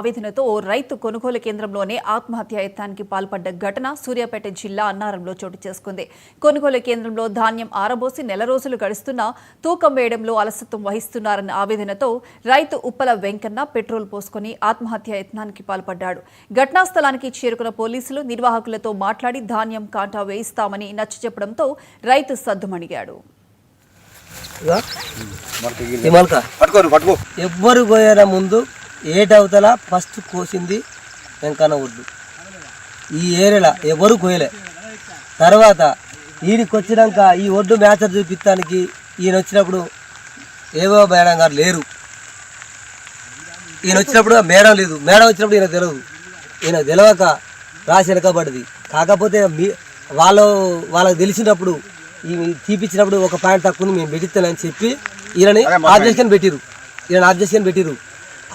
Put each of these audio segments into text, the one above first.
ఆవేదనతో ఓ రైతు కొనుగోలు కేంద్రంలోనే ఆత్మహత్య యత్నానికి పాల్పడ్డ ఘటన సూర్యాపేట జిల్లా అన్నారంలో చోటు చేసుకుంది. కొనుగోలు కేంద్రంలో ధాన్యం ఆరబోసి నెల రోజులు గడుస్తున్నా తూకం వేయడంలో అలసత్వం వహిస్తున్నారన్న ఆవేదనతో రైతు ఉప్పల వెంకన్న పెట్రోల్ పోసుకుని ఆత్మహత్య యత్నానికి పాల్పడ్డాడు. ఘటనా స్థలానికి చేరుకున్న పోలీసులు నిర్వాహకులతో మాట్లాడి ధాన్యం కాంటా వేయిస్తామని నచ్చచెప్పడంతో రైతు సద్దుమణిగాడు. ఎవ్వరు పోయారా ముందు ఏటవతల ఫస్ట్ కోసింది వెంకన్న ఒడ్డు. ఈ ఏరియాలో ఎవరు కోయలే. తర్వాత ఈయనకి వచ్చినాక ఈ ఒడ్డు మ్యాచర్ చూపించడానికి ఈయన వచ్చినప్పుడు ఏవో మేడం గారు లేరు. ఈయన వచ్చినప్పుడు మేడం లేదు. మేడం వచ్చినప్పుడు ఈయన తెలియదు. ఈయన తెలియక రాసి వెనకబడ్డది. కాకపోతే వాళ్ళకి తెలిసినప్పుడు ఈ తీపిచ్చినప్పుడు ఒక పాయింట్ తక్కువ మేము పెట్టిస్తానని చెప్పి ఈయనని ఆబ్జెక్షన్ పెట్టిరు.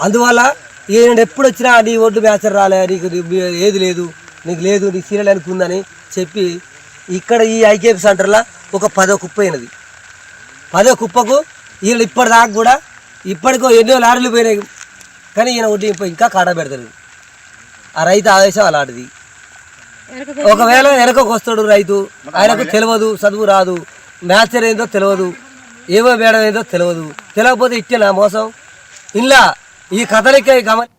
అందువల్ల ఈయన ఎప్పుడు వచ్చినా నీ ఒడ్డు మ్యాచర్ రాలే, నీకు ఏది లేదు, నీకు లేదు, నీకు సీరియల్ అనుకుందని చెప్పి ఇక్కడ ఈ ఐకేపీ సెంటర్లో ఒక 10 కుప్ప అయినది. 10 కుప్పకు ఈయన ఇప్పటిదాకా కూడా ఇప్పటికో ఎన్నో లారీలు పోయినాయి. కానీ ఈయన ఒడ్డు ఇంకా కాడ పెడతాడు. ఆ రైతు ఆవేశం అలాంటిది. ఒకవేళ వెనకకు వస్తాడు రైతు, ఆయనకు తెలియదు, చదువు రాదు, మ్యాచర్ ఏందో తెలియదు, ఏవో మేడం ఏందో తెలియదు. తెలియకపోతే ఇచ్చేనా మోసం? ఇలా ఈ కథలిక గమని